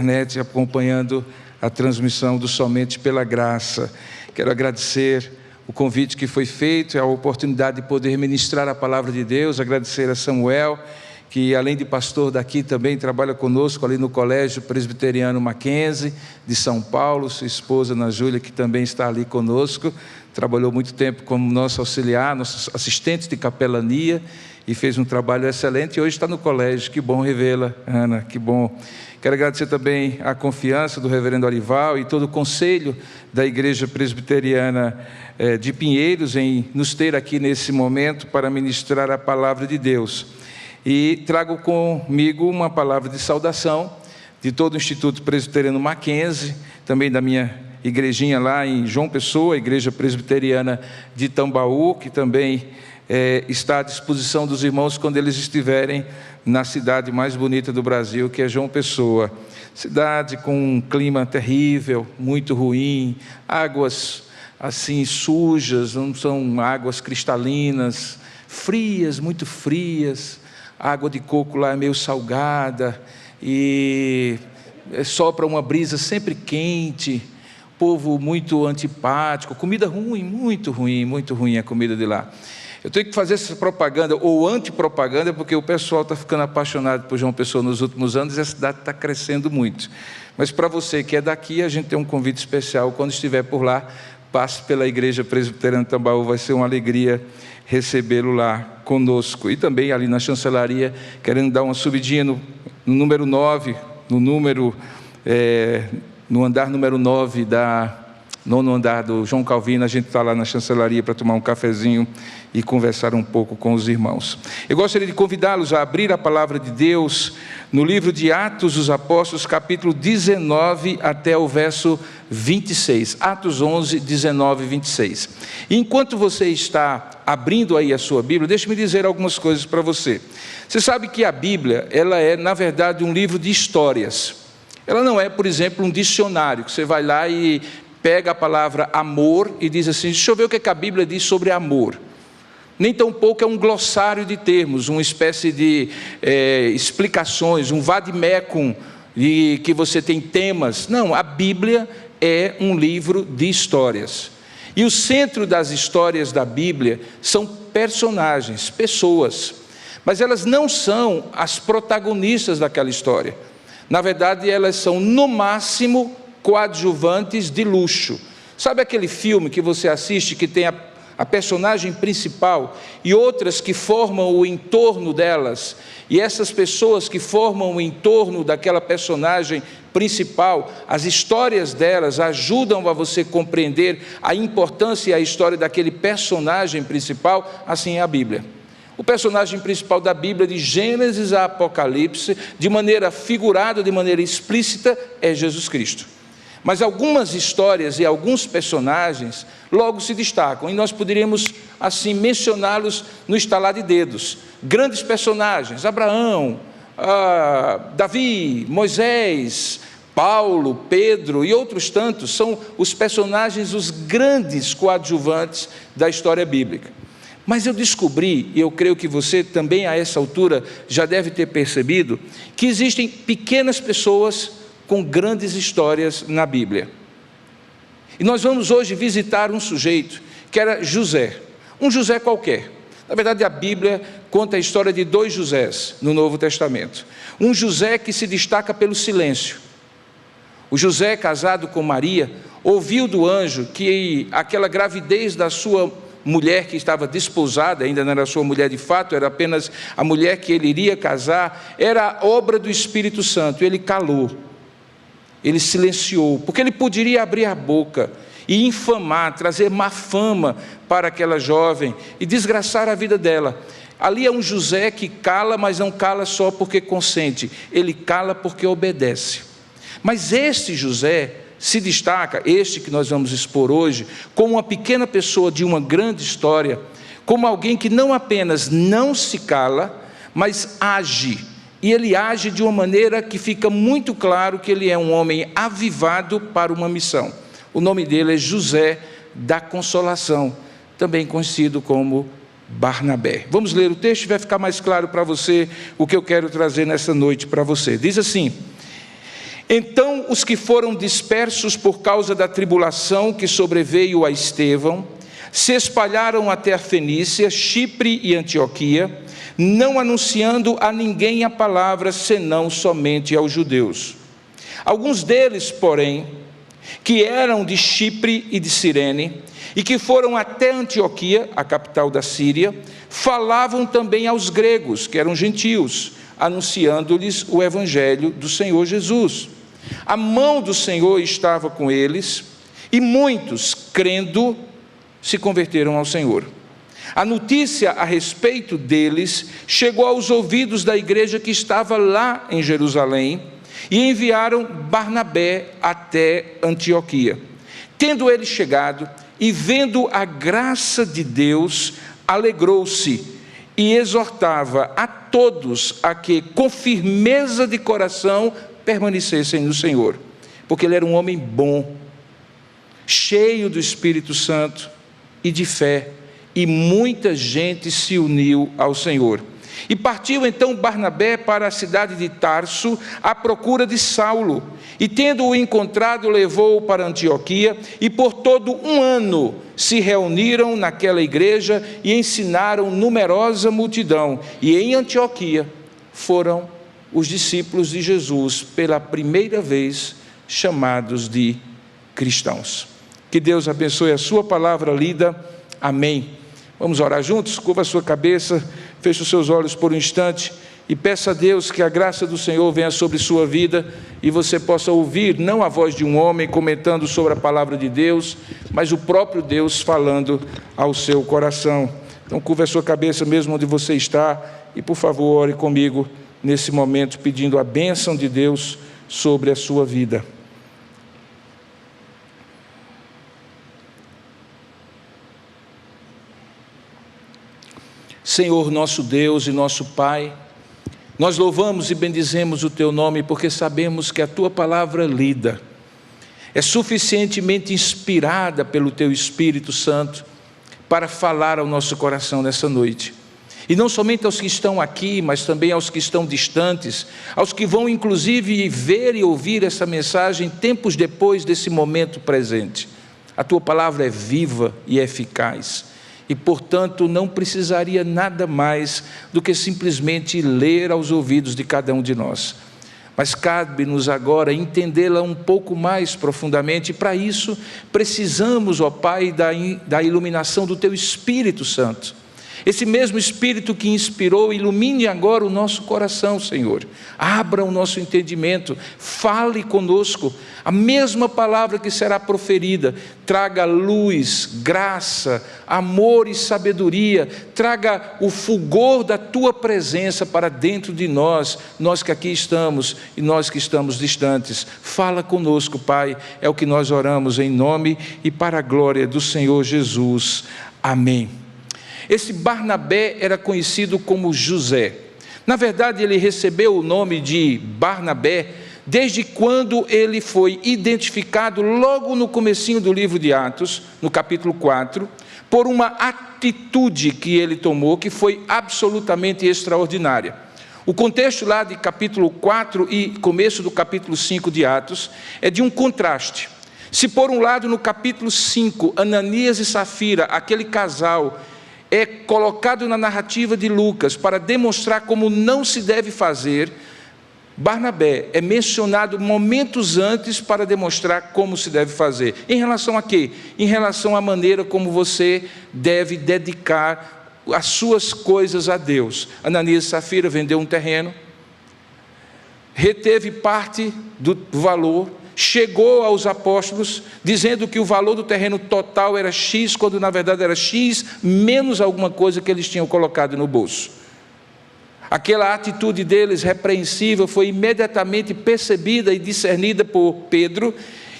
internet acompanhando a transmissão do Somente pela Graça. Quero agradecer o convite que foi feito, a oportunidade de poder ministrar a palavra de Deus, agradecer a Samuel, que além de pastor daqui também trabalha conosco ali no Colégio Presbiteriano Mackenzie de São Paulo, sua esposa Ana Júlia, que também está ali conosco, trabalhou muito tempo como nosso auxiliar, nosso assistente de capelania e fez um trabalho excelente e hoje está no colégio. Que bom revê-la, Ana, que bom. Quero agradecer também a confiança do reverendo Arival e todo o conselho da Igreja Presbiteriana de Pinheiros em nos ter aqui nesse momento para ministrar a palavra de Deus. E trago comigo uma palavra de saudação de todo o Instituto Presbiteriano Mackenzie, também da minha igrejinha lá em João Pessoa, a Igreja Presbiteriana de Tambaú, que também está à disposição dos irmãos quando eles estiverem na cidade mais bonita do Brasil, que é João Pessoa. Cidade com um clima terrível, muito ruim, águas assim sujas, não são águas cristalinas, frias, muito frias. A água de coco lá é meio salgada e sopra uma brisa sempre quente, povo muito antipático, comida ruim, muito ruim a comida de lá. Eu tenho que fazer essa propaganda ou antipropaganda porque o pessoal está ficando apaixonado por João Pessoa nos últimos anos e a cidade está crescendo muito. Mas para você que é daqui, a gente tem um convite especial. Quando estiver por lá, passe pela Igreja Presbiteriana de Tambaú, vai ser uma alegria recebê-lo lá conosco. E também ali na chancelaria, querendo dar uma subidinha no número 9, no andar número 9 nono andar do João Calvino. A gente está lá na chancelaria para tomar um cafezinho e conversar um pouco com os irmãos. Eu gostaria de convidá-los a abrir a palavra de Deus no livro de Atos dos Apóstolos, capítulo 19 até o verso 26. Atos 11, 19 e 26. E enquanto você está abrindo aí a sua Bíblia, deixe-me dizer algumas coisas para você. Você sabe que a Bíblia, ela é, na verdade, um livro de histórias. Ela não é, por exemplo, um dicionário, que você vai lá e pega a palavra amor e diz assim, deixa eu ver o que a Bíblia diz sobre amor. Nem tampouco é um glossário de termos, uma espécie de explicações, um vademecum, que você tem temas. Não, a Bíblia é um livro de histórias. E o centro das histórias da Bíblia são personagens, pessoas. Mas elas não são as protagonistas daquela história. Na verdade, elas são, no máximo, coadjuvantes de luxo. Sabe aquele filme que você assiste que tem a personagem principal e outras que formam o entorno delas, e essas pessoas que formam o entorno daquela personagem principal, as histórias delas ajudam a você compreender a importância e a história daquele personagem principal? Assim é a Bíblia. O personagem principal da Bíblia, de Gênesis a Apocalipse, de maneira figurada, de maneira explícita, é Jesus Cristo. Mas algumas histórias e alguns personagens logo se destacam, e nós poderíamos assim mencioná-los no estalar de dedos. Grandes personagens: Abraão, Davi, Moisés, Paulo, Pedro e outros tantos, são os personagens, os grandes coadjuvantes da história bíblica. Mas eu descobri, e eu creio que você também a essa altura já deve ter percebido, que existem pequenas pessoas com grandes histórias na Bíblia. E nós vamos hoje visitar um sujeito que era José, um José qualquer. Na verdade, a Bíblia conta a história de dois Josés no Novo Testamento. Um José que se destaca pelo silêncio. O José, casado com Maria, ouviu do anjo que aquela gravidez da sua mulher que estava desposada, ainda não era sua mulher de fato, era apenas a mulher que ele iria casar, era obra do Espírito Santo. Ele calou. Ele silenciou, porque ele poderia abrir a boca e infamar, trazer má fama para aquela jovem e desgraçar a vida dela. Ali é um José que cala, mas não cala só porque consente, ele cala porque obedece. Mas este José se destaca, este que nós vamos expor hoje, como uma pequena pessoa de uma grande história, como alguém que não apenas não se cala, mas age. E ele age de uma maneira que fica muito claro que ele é um homem avivado para uma missão. O nome dele é José da Consolação, também conhecido como Barnabé. Vamos ler o texto e vai ficar mais claro para você o que eu quero trazer nessa noite para você. Diz assim: Então os que foram dispersos por causa da tribulação que sobreveio a Estevão, se espalharam até a Fenícia, Chipre e Antioquia, não anunciando a ninguém a palavra, senão somente aos judeus. Alguns deles, porém, que eram de Chipre e de Cirene, e que foram até Antioquia, a capital da Síria, falavam também aos gregos, que eram gentios, anunciando-lhes o evangelho do Senhor Jesus. A mão do Senhor estava com eles, e muitos, crendo, se converteram ao Senhor. A notícia a respeito deles chegou aos ouvidos da igreja que estava lá em Jerusalém, e enviaram Barnabé até Antioquia. Tendo ele chegado e vendo a graça de Deus, alegrou-se e exortava a todos a que, com firmeza de coração, permanecessem no Senhor, porque ele era um homem bom, cheio do Espírito Santo e de fé, e muita gente se uniu ao Senhor. E partiu então Barnabé para a cidade de Tarso, à procura de Saulo, e tendo-o encontrado, levou-o para Antioquia, e por todo um ano se reuniram naquela igreja e ensinaram numerosa multidão. E em Antioquia foram os discípulos de Jesus, pela primeira vez chamados de cristãos. Que Deus abençoe a sua palavra lida. Amém. Vamos orar juntos? Curva a sua cabeça, feche os seus olhos por um instante e peça a Deus que a graça do Senhor venha sobre sua vida e você possa ouvir não a voz de um homem comentando sobre a palavra de Deus, mas o próprio Deus falando ao seu coração. Então curva a sua cabeça mesmo onde você está e por favor ore comigo nesse momento pedindo a bênção de Deus sobre a sua vida. Senhor nosso Deus e nosso Pai, nós louvamos e bendizemos o Teu nome porque sabemos que a Tua palavra lida é suficientemente inspirada pelo Teu Espírito Santo para falar ao nosso coração nessa noite. E não somente aos que estão aqui, mas também aos que estão distantes, aos que vão inclusive ver e ouvir essa mensagem tempos depois desse momento presente. A Tua palavra é viva e eficaz. E, portanto, não precisaria nada mais do que simplesmente ler aos ouvidos de cada um de nós. Mas cabe-nos agora entendê-la um pouco mais profundamente, e para isso precisamos, ó Pai, da iluminação do Teu Espírito Santo. Esse mesmo Espírito que inspirou, ilumine agora o nosso coração, Senhor. Abra o nosso entendimento, fale conosco. A mesma palavra que será proferida, traga luz, graça, amor e sabedoria, traga o fulgor da Tua presença para dentro de nós, nós que aqui estamos e nós que estamos distantes. Fala conosco, Pai, é o que nós oramos em nome e para a glória do Senhor Jesus. Amém. Esse Barnabé era conhecido como José. Na verdade, ele recebeu o nome de Barnabé desde quando ele foi identificado logo no comecinho do livro de Atos, no capítulo 4, por uma atitude que ele tomou que foi absolutamente extraordinária. O contexto lá de capítulo 4 e começo do capítulo 5 de Atos é de um contraste. Se por um lado no capítulo 5, Ananias e Safira, aquele casal, é colocado na narrativa de Lucas para demonstrar como não se deve fazer, Barnabé é mencionado momentos antes para demonstrar como se deve fazer. Em relação a quê? Em relação à maneira como você deve dedicar as suas coisas a Deus. Ananias e Safira vendeu um terreno, reteve parte do valor, chegou aos apóstolos, dizendo que o valor do terreno total era X, quando na verdade era X, menos alguma coisa que eles tinham colocado no bolso. Aquela atitude deles repreensível foi imediatamente percebida e discernida por Pedro,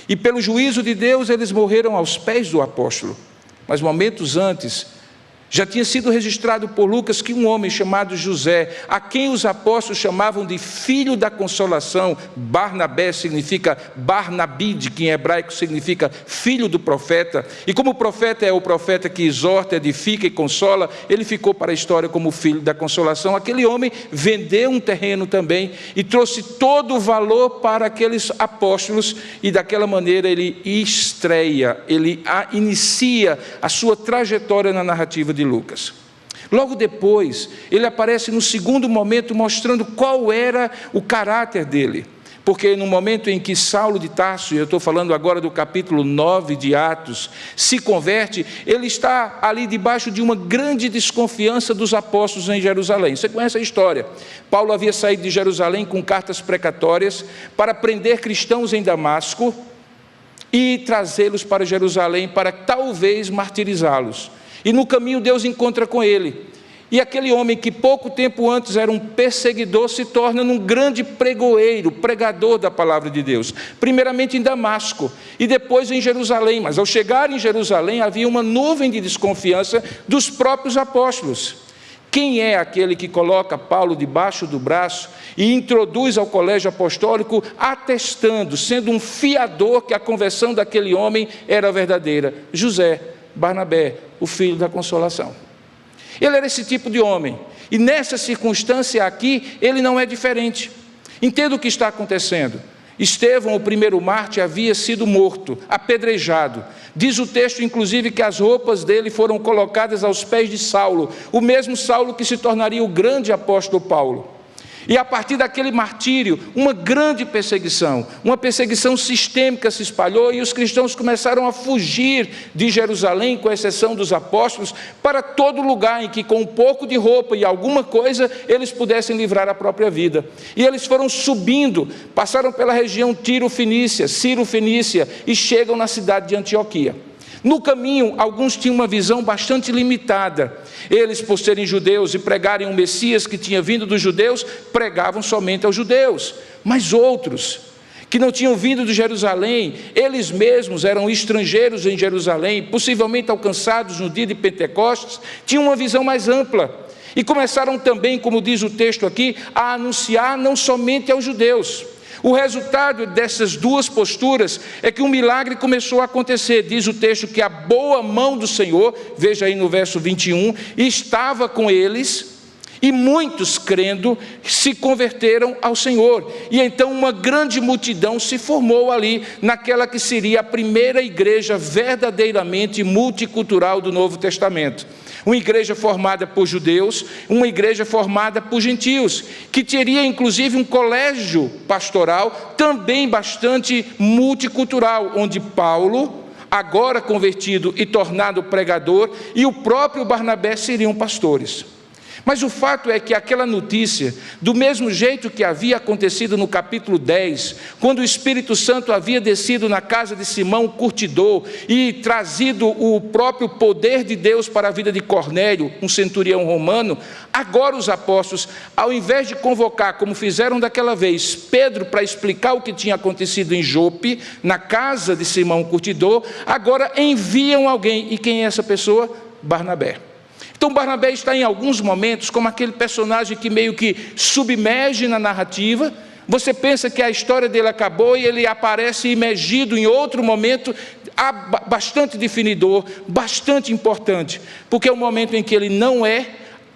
e pelo juízo de Deus eles morreram aos pés do apóstolo. Mas momentos antes, Já tinha sido registrado por Lucas que um homem chamado José, a quem os apóstolos chamavam de filho da consolação, Barnabé significa Barnabide, que em hebraico significa filho do profeta, e como o profeta é o profeta que exorta, edifica e consola, ele ficou para a história como filho da consolação. Aquele homem vendeu um terreno também e trouxe todo o valor para aqueles apóstolos, e daquela maneira ele inicia a sua trajetória na narrativa de Lucas. Logo depois, ele aparece no segundo momento mostrando qual era o caráter dele. Porque no momento em que Saulo de Tarso, e eu estou falando agora do capítulo 9 de Atos, se converte, ele está ali debaixo de uma grande desconfiança dos apóstolos em Jerusalém. Você conhece a história. Paulo havia saído de Jerusalém com cartas precatórias para prender cristãos em Damasco e trazê-los para Jerusalém para talvez martirizá-los. E no caminho Deus encontra com ele. E aquele homem que pouco tempo antes era um perseguidor se torna um grande pregoeiro, pregador da palavra de Deus. Primeiramente em Damasco e depois em Jerusalém. Mas ao chegar em Jerusalém havia uma nuvem de desconfiança dos próprios apóstolos. Quem é aquele que coloca Paulo debaixo do braço e introduz ao colégio apostólico, atestando, sendo um fiador que a conversão daquele homem era verdadeira? José, Barnabé, o filho da consolação. Ele era esse tipo de homem, e nessa circunstância aqui, ele não é diferente. Entenda o que está acontecendo. Estevão, o primeiro mártir, havia sido morto, apedrejado. Diz o texto, inclusive, que as roupas dele foram colocadas aos pés de Saulo, o mesmo Saulo que se tornaria o grande apóstolo Paulo. E a partir daquele martírio, uma grande perseguição, uma perseguição sistêmica se espalhou, e os cristãos começaram a fugir de Jerusalém, com exceção dos apóstolos, para todo lugar em que com um pouco de roupa e alguma coisa eles pudessem livrar a própria vida. E eles foram subindo, passaram pela região Tiro-Fenícia, Ciro-Fenícia, e chegam na cidade de Antioquia. No caminho, alguns tinham uma visão bastante limitada. Eles, por serem judeus e pregarem um Messias que tinha vindo dos judeus, pregavam somente aos judeus. Mas outros, que não tinham vindo de Jerusalém, eles mesmos eram estrangeiros em Jerusalém, possivelmente alcançados no dia de Pentecostes, tinham uma visão mais ampla. E começaram também, como diz o texto aqui, a anunciar não somente aos judeus. O resultado dessas duas posturas é que um milagre começou a acontecer. Diz o texto que a boa mão do Senhor, veja aí no verso 21, estava com eles, e muitos, crendo, se converteram ao Senhor. E então uma grande multidão se formou ali, naquela que seria a primeira igreja verdadeiramente multicultural do Novo Testamento. Uma igreja formada por judeus, uma igreja formada por gentios, que teria inclusive um colégio pastoral também bastante multicultural, onde Paulo, agora convertido e tornado pregador, e o próprio Barnabé seriam pastores. Mas o fato é que aquela notícia, do mesmo jeito que havia acontecido no capítulo 10, quando o Espírito Santo havia descido na casa de Simão curtidor e trazido o próprio poder de Deus para a vida de Cornélio, um centurião romano, agora os apóstolos, ao invés de convocar, como fizeram daquela vez, Pedro para explicar o que tinha acontecido em Jope, na casa de Simão curtidor, agora enviam alguém. E quem é essa pessoa? Barnabé. Então Barnabé está em alguns momentos como aquele personagem que meio que submerge na narrativa. Você pensa que a história dele acabou e ele aparece imergido em outro momento bastante definidor, bastante importante, porque é o momento em que ele não é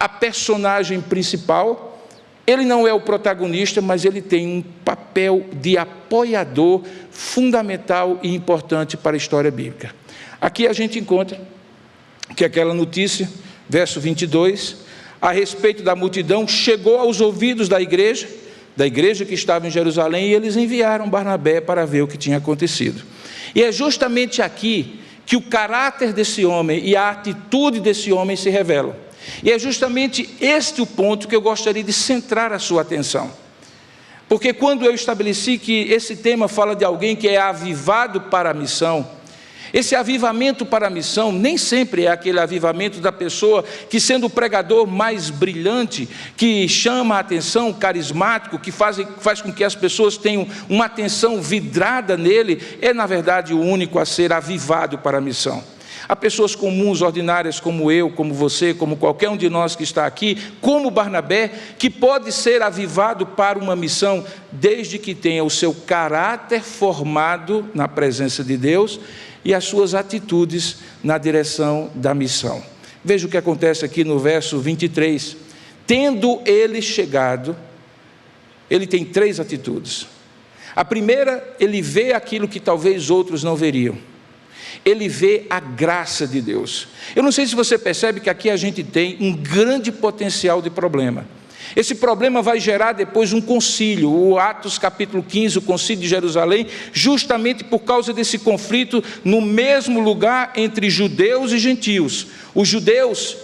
a personagem principal, ele não é o protagonista, mas ele tem um papel de apoiador fundamental e importante para a história bíblica. Aqui a gente encontra que aquela notícia, verso 22, a respeito da multidão, chegou aos ouvidos da igreja que estava em Jerusalém, e eles enviaram Barnabé para ver o que tinha acontecido. E é justamente aqui que o caráter desse homem e a atitude desse homem se revelam. E é justamente este o ponto que eu gostaria de centrar a sua atenção. Porque quando eu estabeleci que esse tema fala de alguém que é avivado para a missão, esse avivamento para a missão nem sempre é aquele avivamento da pessoa que, sendo o pregador mais brilhante, que chama a atenção, carismático, que faz com que as pessoas tenham uma atenção vidrada nele, é na verdade o único a ser avivado para a missão. Há pessoas comuns, ordinárias, como eu, como você, como qualquer um de nós que está aqui, como Barnabé, que pode ser avivado para uma missão, desde que tenha o seu caráter formado na presença de Deus e as suas atitudes na direção da missão. Veja o que acontece aqui no verso 23. Tendo ele chegado, ele tem 3 atitudes. A primeira, ele vê aquilo que talvez outros não veriam. Ele vê a graça de Deus. Eu não sei se você percebe que aqui a gente tem um grande potencial de problema. Esse problema vai gerar depois um concílio, o Atos capítulo 15, o concílio de Jerusalém, justamente por causa desse conflito no mesmo lugar entre judeus e gentios. Os judeus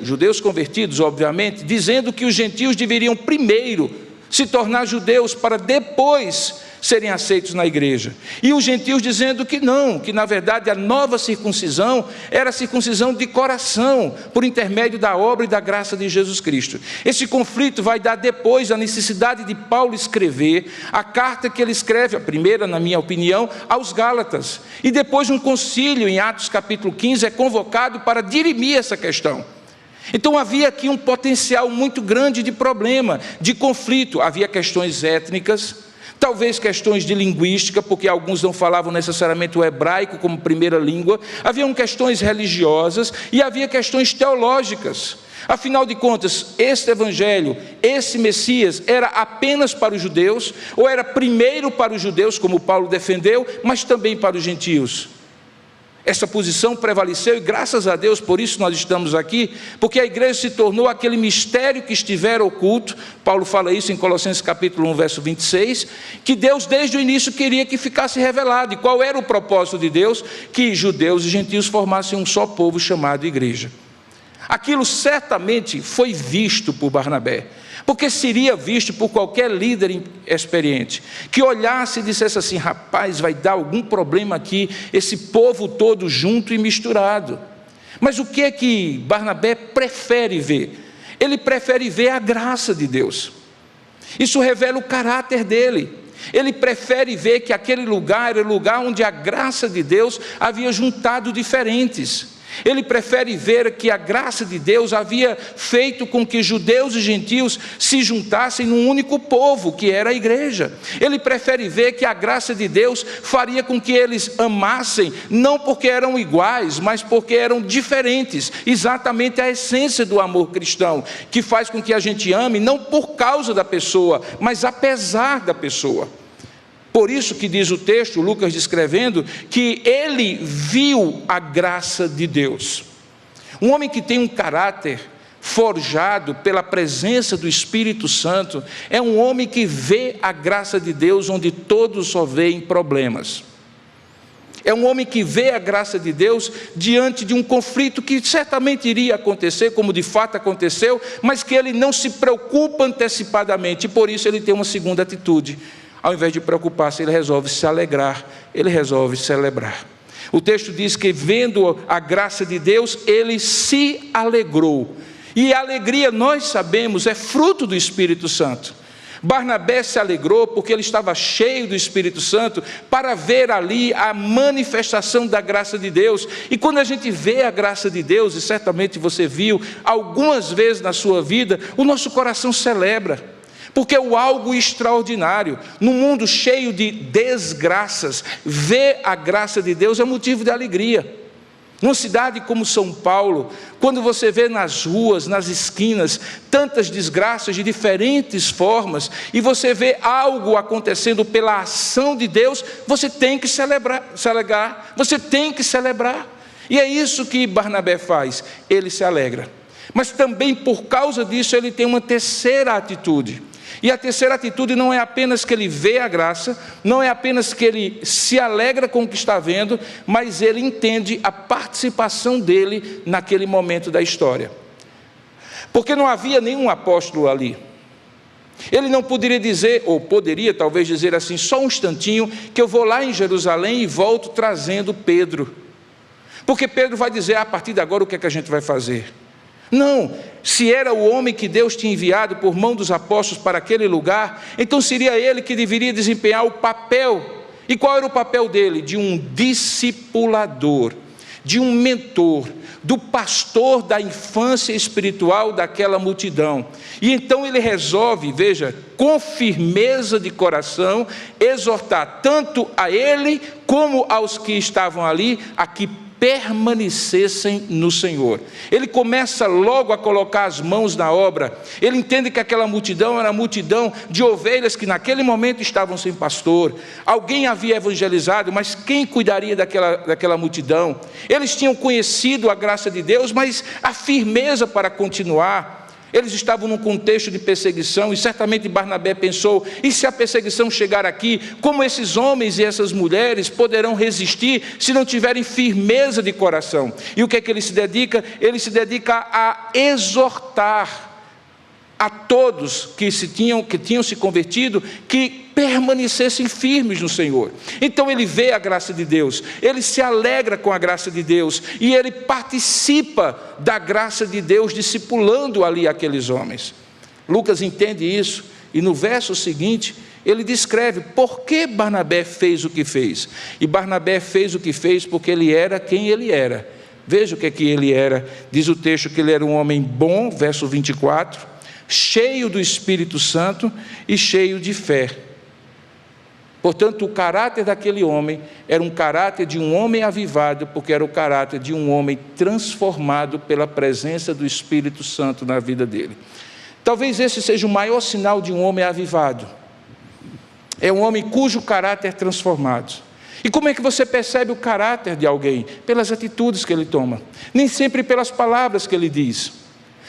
judeus convertidos obviamente, dizendo que os gentios deveriam primeiro se tornar judeus para depois serem aceitos na igreja. E os gentios dizendo que não, que na verdade a nova circuncisão era a circuncisão de coração, por intermédio da obra e da graça de Jesus Cristo. Esse conflito vai dar depois a necessidade de Paulo escrever a carta que ele escreve, a primeira, na minha opinião, aos Gálatas. E depois um concílio em Atos capítulo 15 é convocado para dirimir essa questão. Então havia aqui um potencial muito grande de problema, de conflito. Havia questões étnicas, talvez questões de linguística, porque alguns não falavam necessariamente o hebraico como primeira língua. Haviam questões religiosas e havia questões teológicas. Afinal de contas, este evangelho, esse Messias, era apenas para os judeus, ou era primeiro para os judeus, como Paulo defendeu, mas também para os gentios? Essa posição prevaleceu e graças a Deus por isso nós estamos aqui, porque a igreja se tornou aquele mistério que estivera oculto. Paulo fala isso em Colossenses capítulo 1, verso 26, que Deus desde o início queria que ficasse revelado. E qual era o propósito de Deus? Que judeus e gentios formassem um só povo chamado igreja. Aquilo certamente foi visto por Barnabé, porque seria visto por qualquer líder experiente, que olhasse e dissesse assim: rapaz, vai dar algum problema aqui, esse povo todo junto e misturado. Mas o que é que Barnabé prefere ver? Ele prefere ver a graça de Deus. Isso revela o caráter dele. Ele prefere ver que aquele lugar era o lugar onde a graça de Deus havia juntado diferentes. Ele prefere ver que a graça de Deus havia feito com que judeus e gentios se juntassem num único povo, que era a igreja. Ele prefere ver que a graça de Deus faria com que eles amassem, não porque eram iguais, mas porque eram diferentes. Exatamente a essência do amor cristão, que faz com que a gente ame, não por causa da pessoa, mas apesar da pessoa. Por isso que diz o texto, Lucas descrevendo, que ele viu a graça de Deus. Um homem que tem um caráter forjado pela presença do Espírito Santo, é um homem que vê a graça de Deus onde todos só veem problemas. É um homem que vê a graça de Deus diante de um conflito que certamente iria acontecer, como de fato aconteceu, mas que ele não se preocupa antecipadamente, e por isso ele tem uma segunda atitude. Ao invés de preocupar-se, ele resolve se alegrar, ele resolve celebrar. O texto diz que, vendo a graça de Deus, ele se alegrou. E a alegria, nós sabemos, é fruto do Espírito Santo. Barnabé se alegrou porque ele estava cheio do Espírito Santo para ver ali a manifestação da graça de Deus. E quando a gente vê a graça de Deus, e certamente você viu algumas vezes na sua vida, o nosso coração celebra. Porque é algo extraordinário. Num mundo cheio de desgraças, ver a graça de Deus é motivo de alegria. Numa cidade como São Paulo, quando você vê nas ruas, nas esquinas, tantas desgraças de diferentes formas, e você vê algo acontecendo pela ação de Deus, você tem que celebrar, você tem que celebrar. E é isso que Barnabé faz, ele se alegra. Mas também por causa disso ele tem uma terceira atitude. E a terceira atitude não é apenas que ele vê a graça, não é apenas que ele se alegra com o que está vendo, mas ele entende a participação dele naquele momento da história. Porque não havia nenhum apóstolo ali. Ele não poderia dizer, ou poderia talvez dizer assim, só um instantinho, que eu vou lá em Jerusalém e volto trazendo Pedro. Porque Pedro vai dizer, a partir de agora o que é que a gente vai fazer? Não, se era o homem que Deus tinha enviado por mão dos apóstolos para aquele lugar, então seria ele que deveria desempenhar o papel. E qual era o papel dele? De um discipulador, de um mentor, do pastor da infância espiritual daquela multidão. E então ele resolve, veja, com firmeza de coração, exortar tanto a ele como aos que estavam ali, a que permanecessem no Senhor. Ele começa logo a colocar as mãos na obra. Ele entende que aquela multidão era a multidão de ovelhas que naquele momento estavam sem pastor. Alguém havia evangelizado, mas quem cuidaria daquela multidão? Eles tinham conhecido a graça de Deus, mas a firmeza para continuar. Eles estavam num contexto de perseguição, e certamente Barnabé pensou: e se a perseguição chegar aqui, como esses homens e essas mulheres poderão resistir se não tiverem firmeza de coração? E o que é que ele se dedica? Ele se dedica a exortar a todos que tinham se convertido, que permanecessem firmes no Senhor. Então ele vê a graça de Deus, ele se alegra com a graça de Deus, e ele participa da graça de Deus, discipulando ali aqueles homens. Lucas entende isso, e no verso seguinte, ele descreve por que Barnabé fez o que fez. E Barnabé fez o que fez porque ele era quem ele era. Veja o que é que ele era. Diz o texto que ele era um homem bom, verso 24, cheio do Espírito Santo e cheio de fé. Portanto, o caráter daquele homem era um caráter de um homem avivado, porque era o caráter de um homem transformado pela presença do Espírito Santo na vida dele. Talvez esse seja o maior sinal de um homem avivado. É um homem cujo caráter é transformado. E como é que você percebe o caráter de alguém? Pelas atitudes que ele toma, nem sempre pelas palavras que ele diz.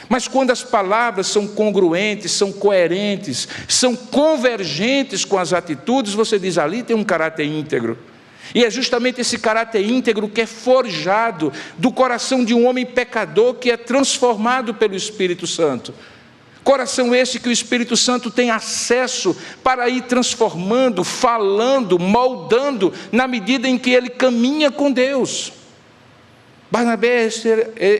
Mas quando as palavras são congruentes, são coerentes, são convergentes com as atitudes, você diz: ali tem um caráter íntegro. E é justamente esse caráter íntegro que é forjado do coração de um homem pecador, que é transformado pelo Espírito Santo. Coração esse que o Espírito Santo tem acesso para ir transformando, falando, moldando, na medida em que ele caminha com Deus. Barnabé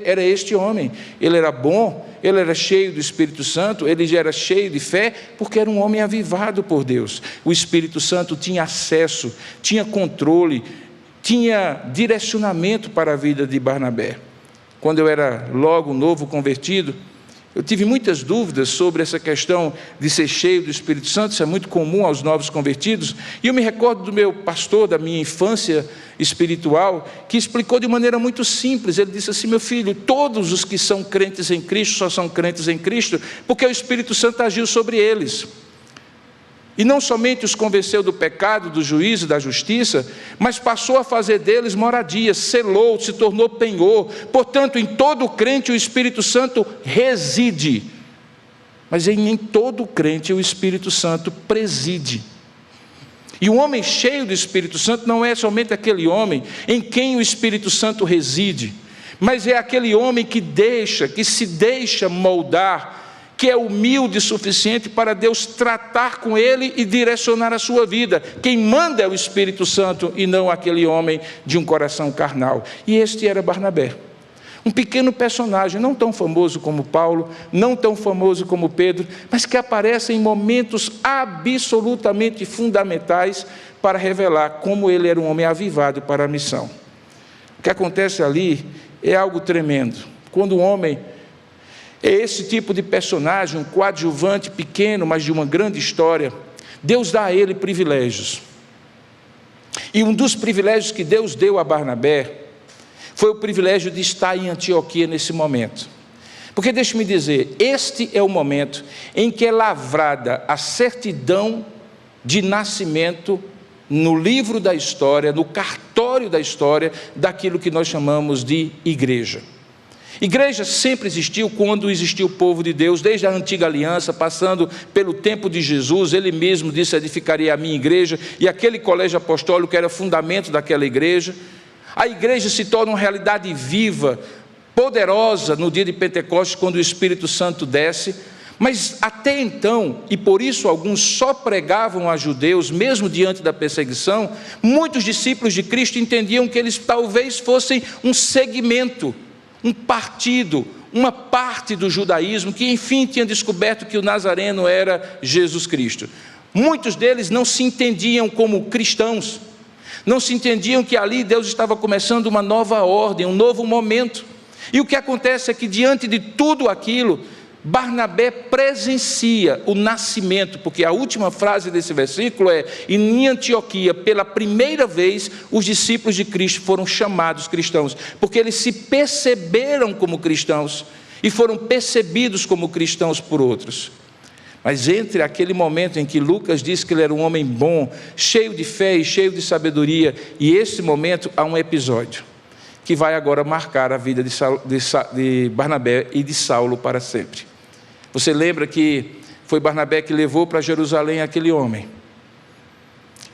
era este homem. Ele era bom, ele era cheio do Espírito Santo, ele já era cheio de fé, porque era um homem avivado por Deus. O Espírito Santo tinha acesso, tinha controle, tinha direcionamento para a vida de Barnabé. Quando eu era logo novo convertido, eu tive muitas dúvidas sobre essa questão de ser cheio do Espírito Santo. Isso é muito comum aos novos convertidos, e eu me recordo do meu pastor da minha infância espiritual, que explicou de maneira muito simples. Ele disse assim: meu filho, todos os que são crentes em Cristo só são crentes em Cristo porque o Espírito Santo agiu sobre eles. E não somente os convenceu do pecado, do juízo, da justiça, mas passou a fazer deles moradia, selou, se tornou penhor. Portanto, em todo crente o Espírito Santo reside, mas em todo crente o Espírito Santo preside. E um homem cheio do Espírito Santo não é somente aquele homem em quem o Espírito Santo reside, mas é aquele homem que se deixa moldar, que é humilde o suficiente para Deus tratar com ele e direcionar a sua vida. Quem manda é o Espírito Santo e não aquele homem de um coração carnal. E este era Barnabé. Um pequeno personagem, não tão famoso como Paulo, não tão famoso como Pedro, mas que aparece em momentos absolutamente fundamentais para revelar como ele era um homem avivado para a missão. O que acontece ali é algo tremendo. Quando um homem é esse tipo de personagem, um coadjuvante pequeno, mas de uma grande história, Deus dá a ele privilégios. E um dos privilégios que Deus deu a Barnabé foi o privilégio de estar em Antioquia nesse momento. Porque deixe-me dizer, este é o momento em que é lavrada a certidão de nascimento no livro da história, no cartório da história, daquilo que nós chamamos de igreja. Igreja sempre existiu quando existiu o povo de Deus, desde a antiga aliança, passando pelo tempo de Jesus. Ele mesmo disse: edificaria a minha igreja, e aquele colégio apostólico era fundamento daquela igreja. A igreja se torna uma realidade viva, poderosa no dia de Pentecostes, quando o Espírito Santo desce. Mas até então, e por isso alguns só pregavam a judeus, mesmo diante da perseguição, muitos discípulos de Cristo entendiam que eles talvez fossem um segmento, um partido, uma parte do judaísmo, que enfim tinha descoberto que o Nazareno era Jesus Cristo. Muitos deles não se entendiam como cristãos, Não se entendiam que ali Deus estava começando uma nova ordem, um novo momento. E o que acontece é que diante de tudo aquilo, Barnabé presencia o nascimento, porque a última frase desse versículo é: e em Antioquia, pela primeira vez, os discípulos de Cristo foram chamados cristãos, porque eles se perceberam como cristãos e foram percebidos como cristãos por outros. Mas entre aquele momento em que Lucas diz que ele era um homem bom, cheio de fé e cheio de sabedoria, e esse momento, há um episódio que vai agora marcar a vida de Barnabé e de Saulo para sempre. Você lembra que foi Barnabé que levou para Jerusalém aquele homem,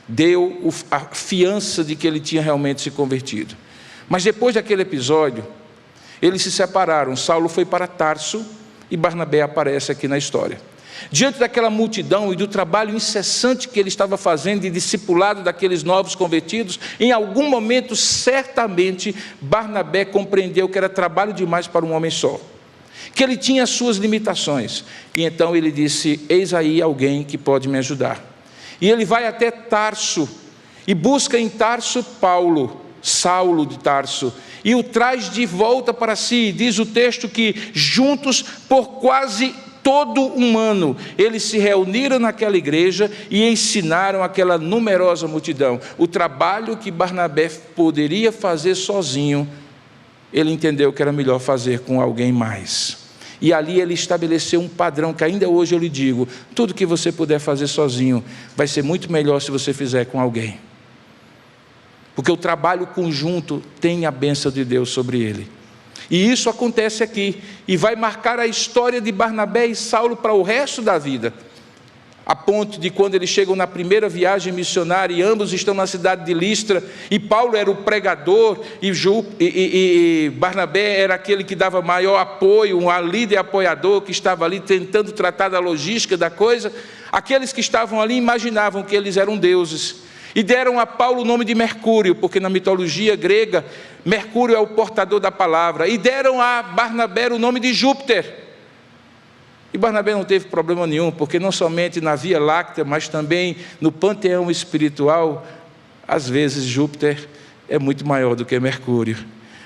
deu a fiança de que ele tinha realmente se convertido. Mas depois daquele episódio, eles se separaram. Saulo foi para Tarso e Barnabé aparece aqui na história. Diante daquela multidão e do trabalho incessante que ele estava fazendo de discipulado daqueles novos convertidos, em algum momento, certamente, Barnabé compreendeu que era trabalho demais para um homem só, que ele tinha as suas limitações, e então ele disse: eis aí alguém que pode me ajudar. E ele vai até Tarso, e busca em Tarso Saulo de Tarso, e o traz de volta para si. Diz o texto que juntos por quase todo um ano, eles se reuniram naquela igreja e ensinaram aquela numerosa multidão. O trabalho que Barnabé poderia fazer sozinho, ele entendeu que era melhor fazer com alguém mais. E ali ele estabeleceu um padrão que ainda hoje eu lhe digo: tudo que você puder fazer sozinho, vai ser muito melhor se você fizer com alguém. Porque o trabalho conjunto tem a bênção de Deus sobre ele. E isso acontece aqui, e vai marcar a história de Barnabé e Saulo para o resto da vida, a ponto de quando eles chegam na primeira viagem missionária, e ambos estão na cidade de Listra, e Paulo era o pregador, e Barnabé era aquele que dava maior apoio, um líder apoiador que estava ali tentando tratar da logística da coisa. Aqueles que estavam ali imaginavam que eles eram deuses, e deram a Paulo o nome de Mercúrio, porque na mitologia grega, Mercúrio é o portador da palavra, e deram a Barnabé o nome de Júpiter. E Barnabé não teve problema nenhum, porque não somente na Via Láctea, mas também no panteão espiritual, às vezes Júpiter é muito maior do que Mercúrio,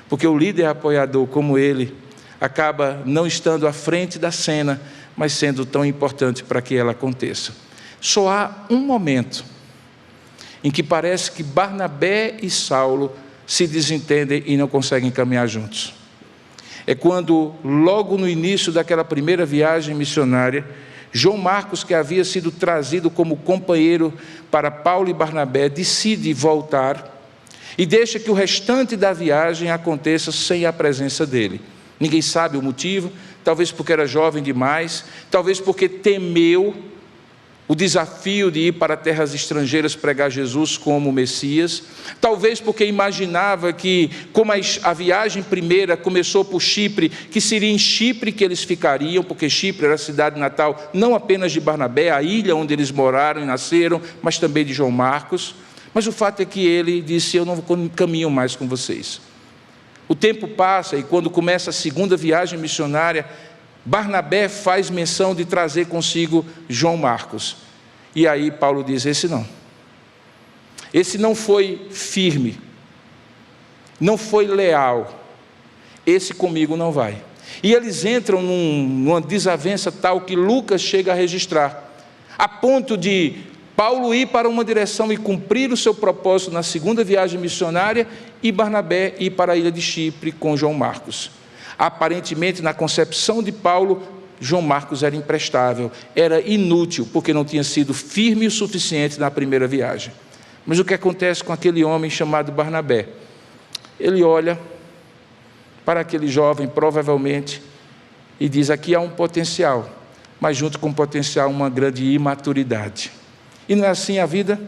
porque o líder apoiador como ele, acaba não estando à frente da cena, mas sendo tão importante para que ela aconteça. Só há um momento em que parece que Barnabé e Saulo se desentendem e não conseguem caminhar juntos. É quando, logo no início daquela primeira viagem missionária, João Marcos, que havia sido trazido como companheiro para Paulo e Barnabé, decide voltar e deixa que o restante da viagem aconteça sem a presença dele. Ninguém sabe o motivo, talvez porque era jovem demais, talvez porque temeu o desafio de ir para terras estrangeiras pregar Jesus como Messias, talvez porque imaginava que, como a viagem primeira começou por Chipre, que seria em Chipre que eles ficariam, porque Chipre era a cidade natal não apenas de Barnabé, a ilha onde eles moraram e nasceram, mas também de João Marcos. Mas o fato é que ele disse: eu não caminho mais com vocês. O tempo passa, e quando começa a segunda viagem missionária, Barnabé faz menção de trazer consigo João Marcos. E aí Paulo diz: esse não foi firme, não foi leal, esse comigo não vai. E eles entram numa desavença tal que Lucas chega a registrar, a ponto de Paulo ir para uma direção e cumprir o seu propósito na segunda viagem missionária, e Barnabé ir para a ilha de Chipre com João Marcos. Aparentemente, na concepção de Paulo, João Marcos era imprestável, era inútil, porque não tinha sido firme o suficiente na primeira viagem. Mas o que acontece com aquele homem chamado Barnabé? Ele olha para aquele jovem, provavelmente, e diz: aqui há um potencial, mas junto com o potencial uma grande imaturidade. E não é assim a vida?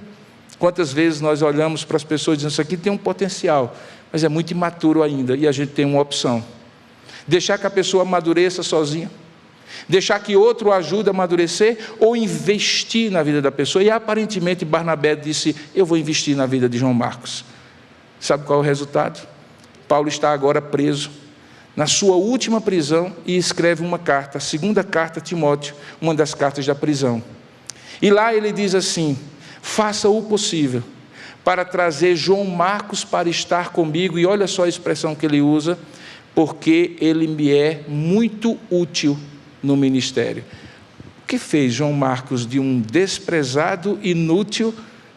Quantas vezes nós olhamos para as pessoas e dizemos: isso aqui tem um potencial, mas é muito imaturo ainda, e a gente tem uma opção: deixar que a pessoa amadureça sozinha, deixar que outro ajude a amadurecer, ou investir na vida da pessoa. E aparentemente Barnabé disse: eu vou investir na vida de João Marcos. Sabe qual é o resultado? Paulo está agora preso, na sua última prisão, e escreve uma carta, a segunda carta a Timóteo, uma das cartas da prisão. E lá ele diz assim: faça o possível para trazer João Marcos para estar comigo, e olha só a expressão que ele usa, porque ele me é muito útil no ministério. O que fez João Marcos de um desprezado, inútil,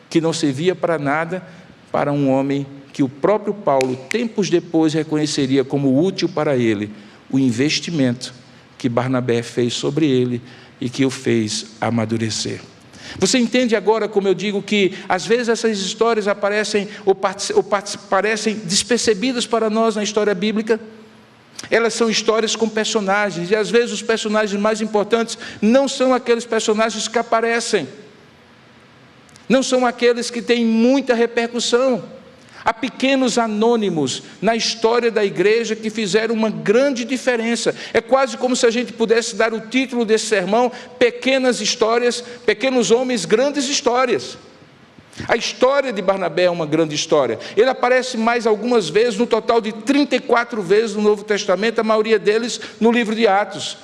que não servia para nada, para um homem que o próprio Paulo, tempos depois, reconheceria como útil para ele? O investimento que Barnabé fez sobre ele e que o fez amadurecer. Você entende agora como eu digo que às vezes essas histórias aparecem parecem despercebidas para nós na história bíblica? Elas são histórias com personagens, e às vezes os personagens mais importantes não são aqueles personagens que aparecem, não são aqueles que têm muita repercussão. Há pequenos anônimos na história da igreja que fizeram uma grande diferença. É quase como se a gente pudesse dar o título desse sermão: Pequenas Histórias, Pequenos Homens, Grandes Histórias. A história de Barnabé é uma grande história. Ele aparece mais algumas vezes, no total de 34 vezes no Novo Testamento, a maioria deles no livro de Atos.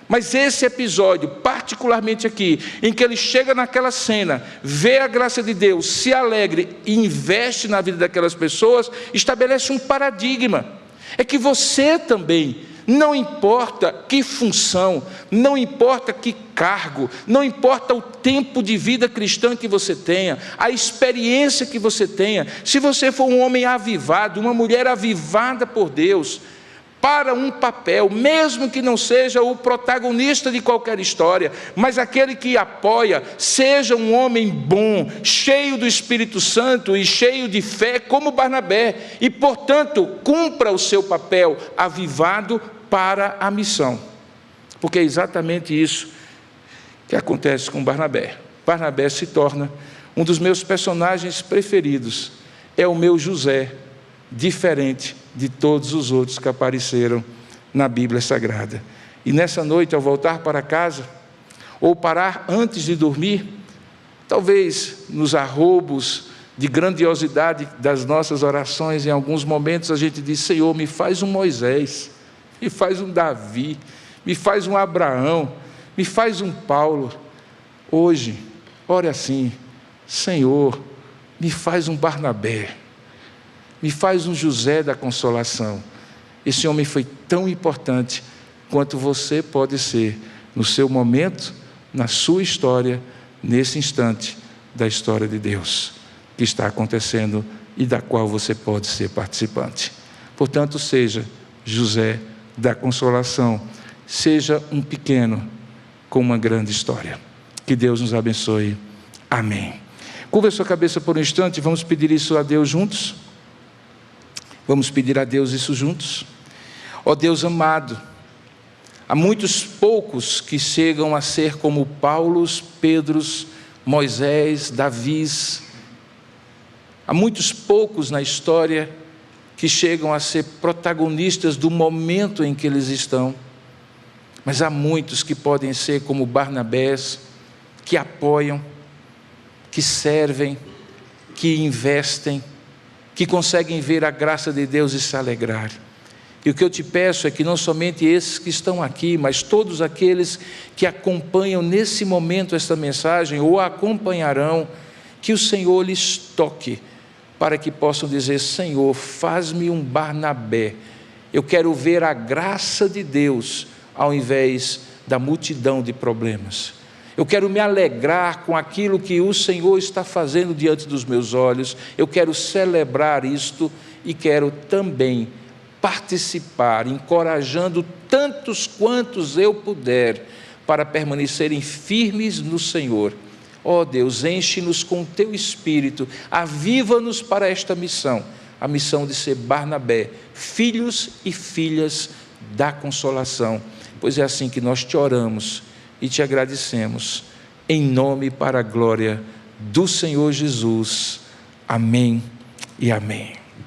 Mas esse episódio, particularmente aqui, em que ele chega naquela cena, vê a graça de Deus, se alegra e investe na vida daquelas pessoas, estabelece um paradigma. É que você também, não importa que função, não importa que cargo, não importa o tempo de vida cristã que você tenha, a experiência que você tenha, se você for um homem avivado, uma mulher avivada por Deus, para um papel, mesmo que não seja o protagonista de qualquer história, mas aquele que apoia, seja um homem bom, cheio do Espírito Santo e cheio de fé, como Barnabé, e portanto cumpra o seu papel avivado para a missão, porque é exatamente isso que acontece com Barnabé. Barnabé se torna um dos meus personagens preferidos, é o meu José, diferente de todos os outros que apareceram na Bíblia Sagrada. E nessa noite, ao voltar para casa, ou parar antes de dormir, talvez nos arroubos de grandiosidade das nossas orações, em alguns momentos a gente diz: Senhor, me faz um Moisés, me faz um Davi, me faz um Abraão, me faz um Paulo. Hoje, ore assim: Senhor, me faz um Barnabé, me faz um José da consolação. Esse homem foi tão importante quanto você pode ser no seu momento, na sua história, nesse instante da história de Deus que está acontecendo e da qual você pode ser participante. Portanto, seja José da consolação, seja um pequeno com uma grande história. Que Deus nos abençoe. Amém. Curva a sua cabeça por um instante, vamos pedir isso a Deus juntos? Vamos pedir a Deus isso juntos? Ó Deus amado, há muitos poucos que chegam a ser como Paulos, Pedros, Moisés, Davis. Há muitos poucos na história que chegam a ser protagonistas do momento em que eles estão. Mas há muitos que podem ser como Barnabés, que apoiam, que servem, que investem, que conseguem ver a graça de Deus e se alegrar. E o que eu te peço é que não somente esses que estão aqui, mas todos aqueles que acompanham nesse momento esta mensagem, ou a acompanharão, que o Senhor lhes toque, para que possam dizer: Senhor, faz-me um Barnabé. Eu quero ver a graça de Deus, ao invés da multidão de problemas. Eu quero me alegrar com aquilo que o Senhor está fazendo diante dos meus olhos. Eu quero celebrar isto e quero também participar, encorajando tantos quantos eu puder, para permanecerem firmes no Senhor. Ó Deus, enche-nos com o Teu Espírito, aviva-nos para esta missão, a missão de ser Barnabé, filhos e filhas da consolação, pois é assim que nós te oramos e te agradecemos, em nome e para a glória do Senhor Jesus. Amém e amém.